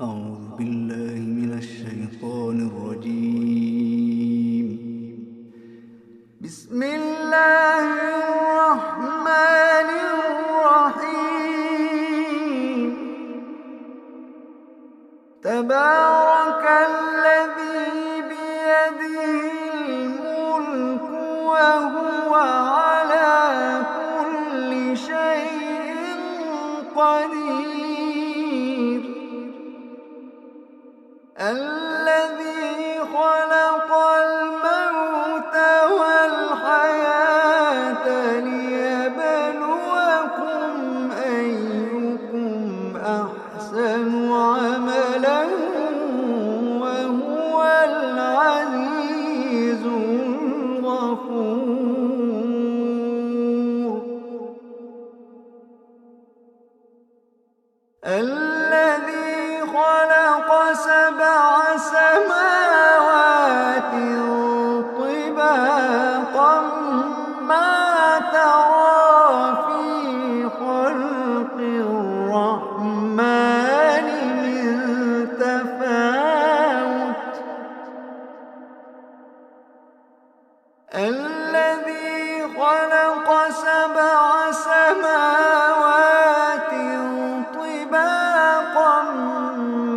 أعوذ بالله من الشيطان الرجيم. بسم الله الرحمن الرحيم. تبارك الذي بيده الملك وهو على كل شيء قدير. الذي خلق الموت والحياة ليبلوكم أيكم أحسن عملا وهو العزيز الغفور. الذي خلق سبع سماوات طباقا ما ترى في خلق الرحمن من تفاوت. الذي خلق سبع سماوات طباقا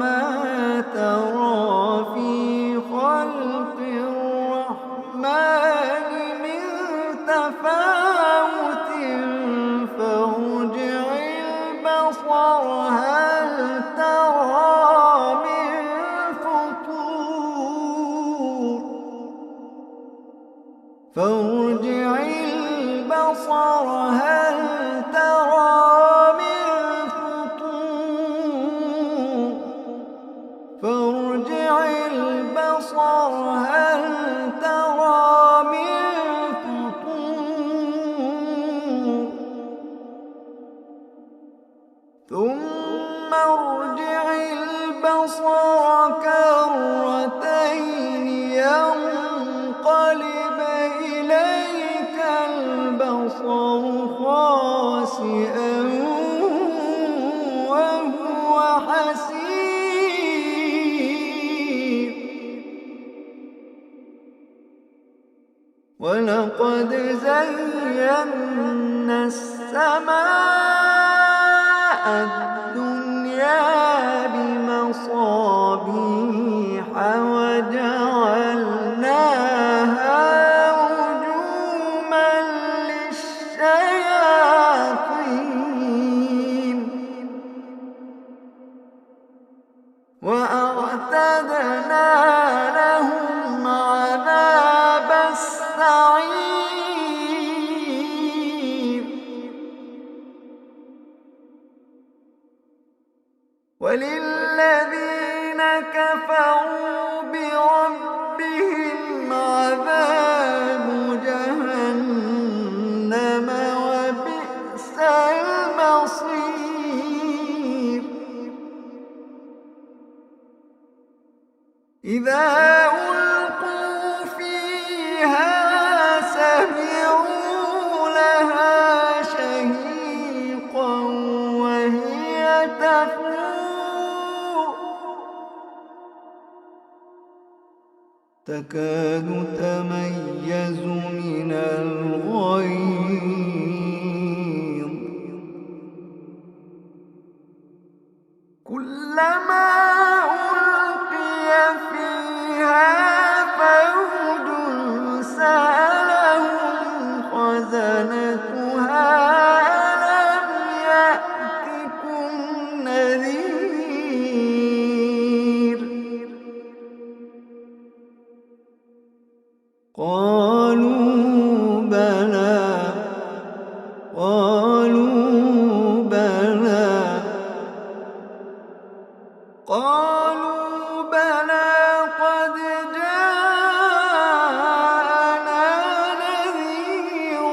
ما ترى في خلق الرحمن من تفاوت فارجع البصر هل ترى من فطور. فارجع البصر هل ترى من فطور. فارجع البصر هل ترى من فطور. ثم ارجع البصر كرتين ينقلب إليك البصر خاسئا وهو حسير. ولقد زينا السماء الدنيا بمصابيح وجعلناها رجوما للشياطين وأعتدنا لهم عذاب السعير. وللذين كفروا بربهم عذاب جهنم وبئس المصير. إذا ألقوا فيها سمعوا لها شهيقا وهي تفور تكاد تميز من الغيظ. كلما ألقي فيها فوج سألهم خزنتها ألم يأتكم نذير. قالوا بلى. قالوا بلى. قالوا بلى قد جاءنا نذير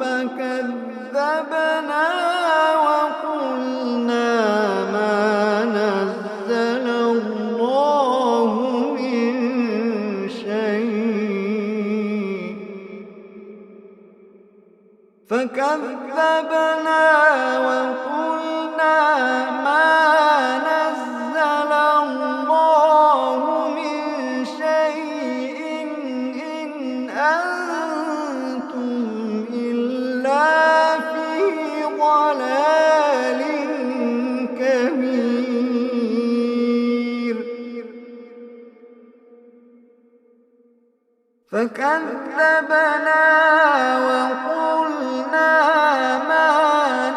فكذبنا وقلنا ما نزل الله من شيء. فكذبنا وقلنا ما نزل فكذبنا وقلنا ما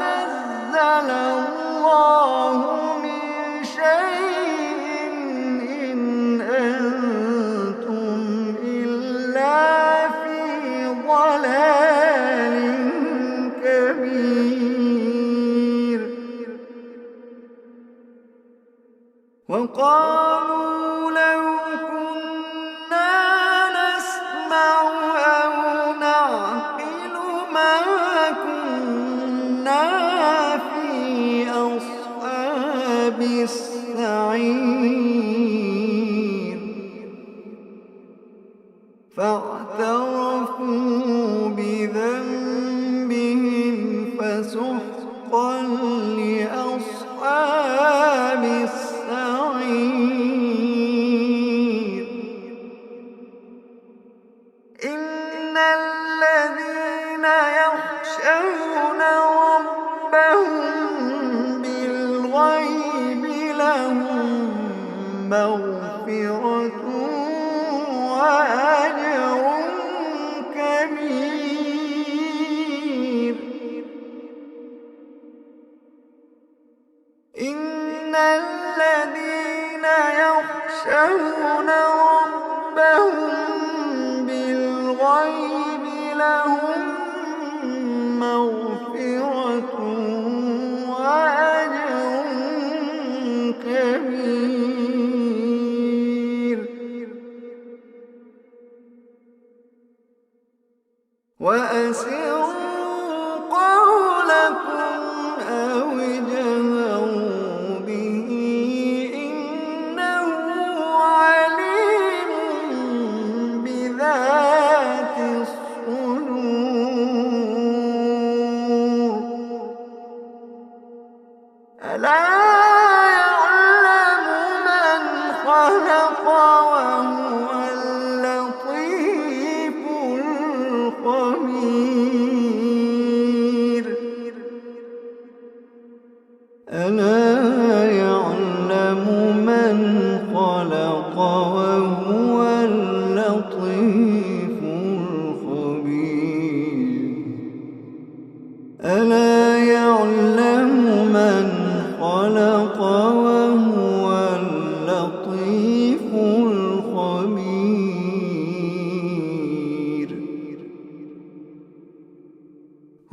نزل الله من شيء إن أنتم إلا في ضلال كبير. وقالوا لو كنا نسمع أو نعقل ما كنا في أصحاب السعير. فاعترفوا بذنبهم فسحقا لأصحاب السعير. إن الذين يخشون ربهم بالغيب لهم مغفرة وأجر كبير. إن الذين يخشون ربهم بالغيب لهم مغفرة وأجر كبير. وأسروا قولكم أو اجهروا به إنه عليم بذات الصدور. ألا يعلم من خلق وهو اللطيف الخبير. ألا يعلم من خلق وهو اللطيف الخبير. ألا يعلم من خلق وهو اللطيف الخبير.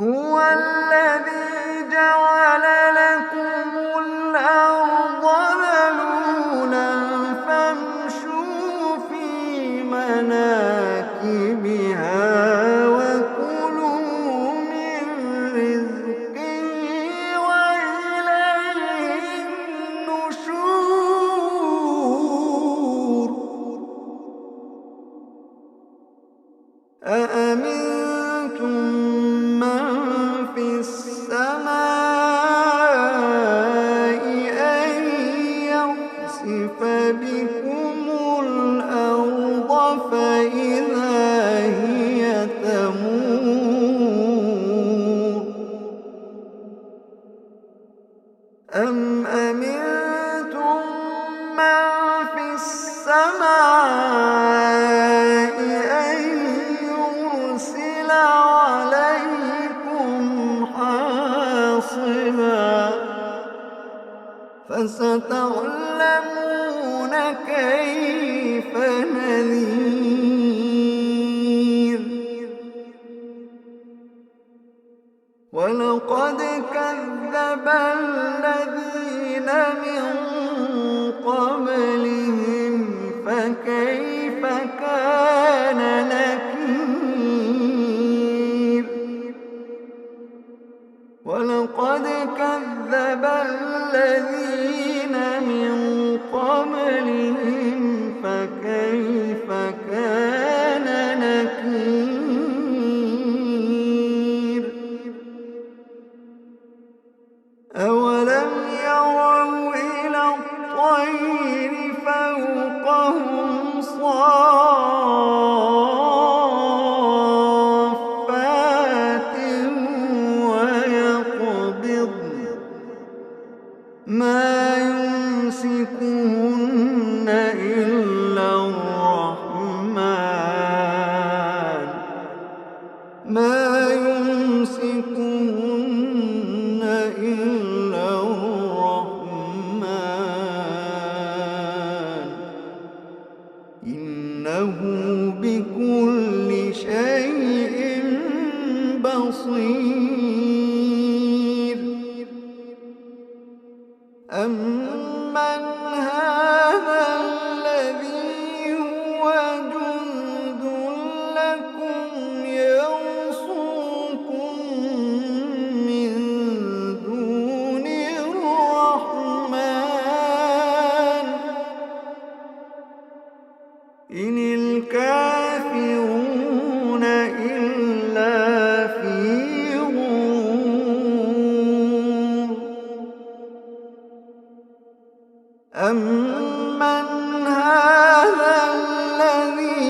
هو الذي جعل لكم الأرض ذلولا فامشوا في مناكبها وكلوا من رزقه وإليه النشور. أأمنتم من في السماء أن يخسف بكم الأرض فإذا هي تمور. أم أمنتم من في السماء أن يرسل عليكم حاصبا فستعلمون كيف نذير. ولقد كذب الذين من قبلهم فكيف كان نكير. ولقد كذب الذين من قبلهم فكيف كان إنه بكل شيء بصير. أمن هذا الذي هو جند لكم يرصوكم من دون الرحمن إن الكافرون إلا في غرور. أمن هذا الذي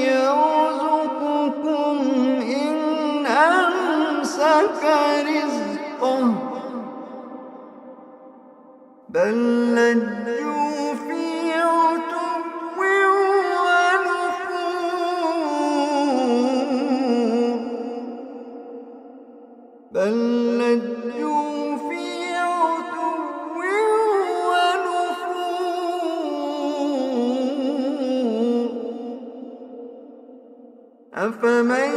يرزقكم إن أمسك رزقه بل لجوا في عتو ونفور. بل لجوا في عتو ونفور. أفمن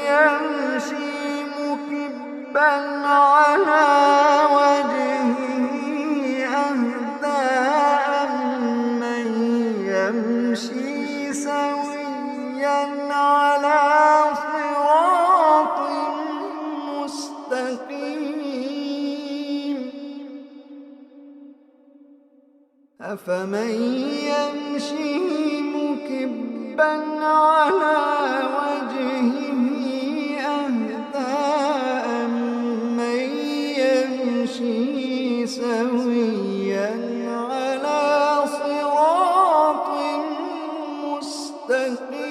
يمشي مكبا على وجهه أهدى أمن يمشي سويا على صراط مستقيم. أفمن يمشي مكبا على وجهه أهدى أمن يمشي سويا على صراط مستقيم.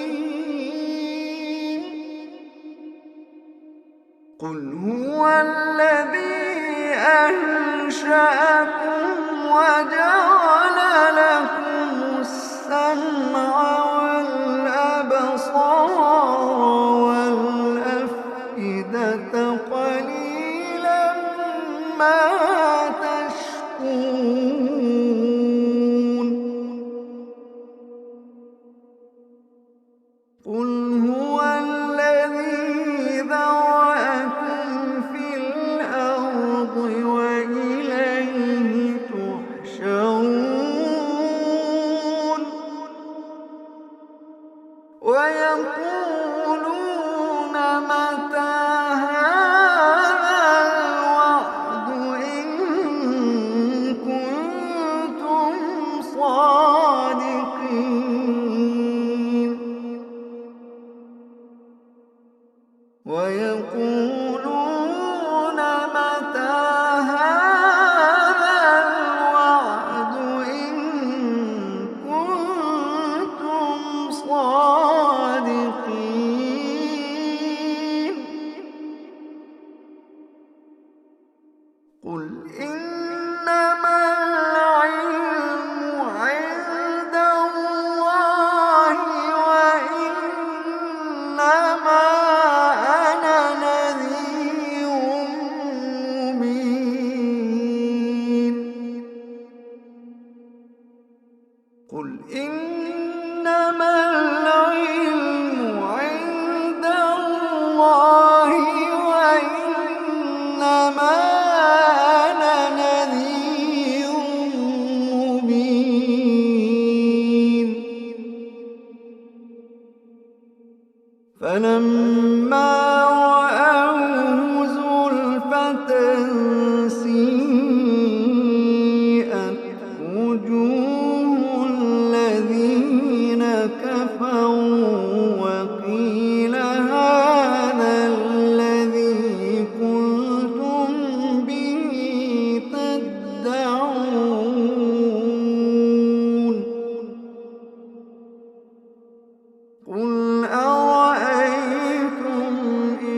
قل هو الذي أنشأكم وجعل لكم السمع والأبصار والأفئدة قليلا ما تشكرون. قل هو الذي ذرأكم في الأرض وإليه تحشرون. ويقولون متى هذا الوعد إن كنتم صادقين. ويقولون متى هذا الوعد إن كنتم صادقين. قل إنما العلم عند الله وإنما أنا نذير مبين. قل إنما العلم عند الله وإنما أنا نذير مبين. فلما رأوه زلفة سيئت وجوه الذين كفروا وقيل هذا الذي كنتم به تدعون. قل أرأيتم إن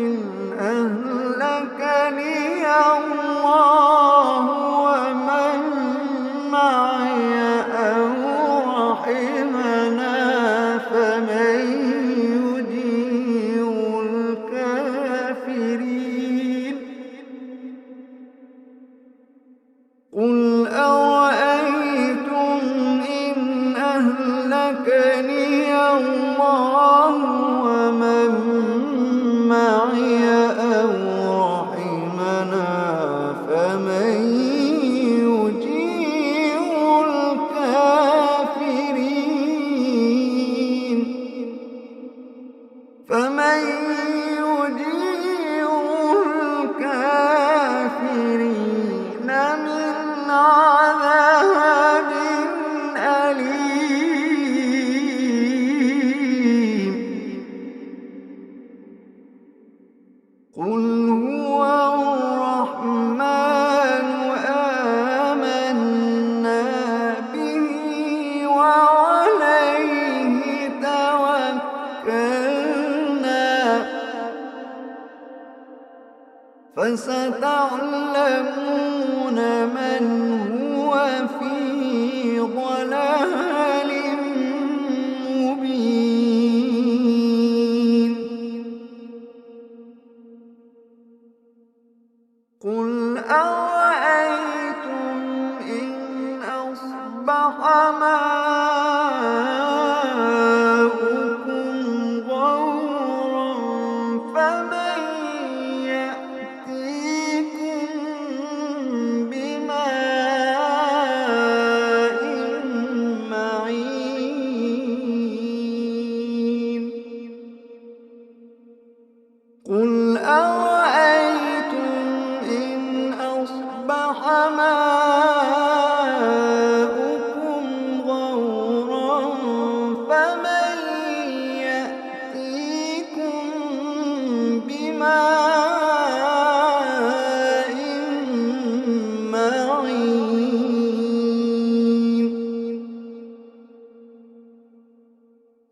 فستعلمون من هو في ضلال مبين. قل أرأيتم إن أصبح ماؤكم غورا فمن يأتيكم بماء معين. قل أرأيتم إن أصبح ماؤكم غورا فمن يأتيكم بماء معين.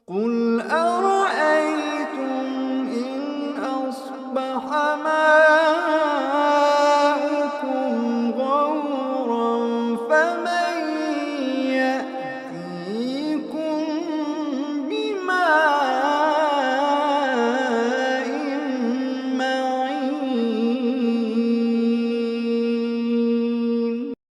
قل أرأيتم إن أصبح ماؤكم غورا فمن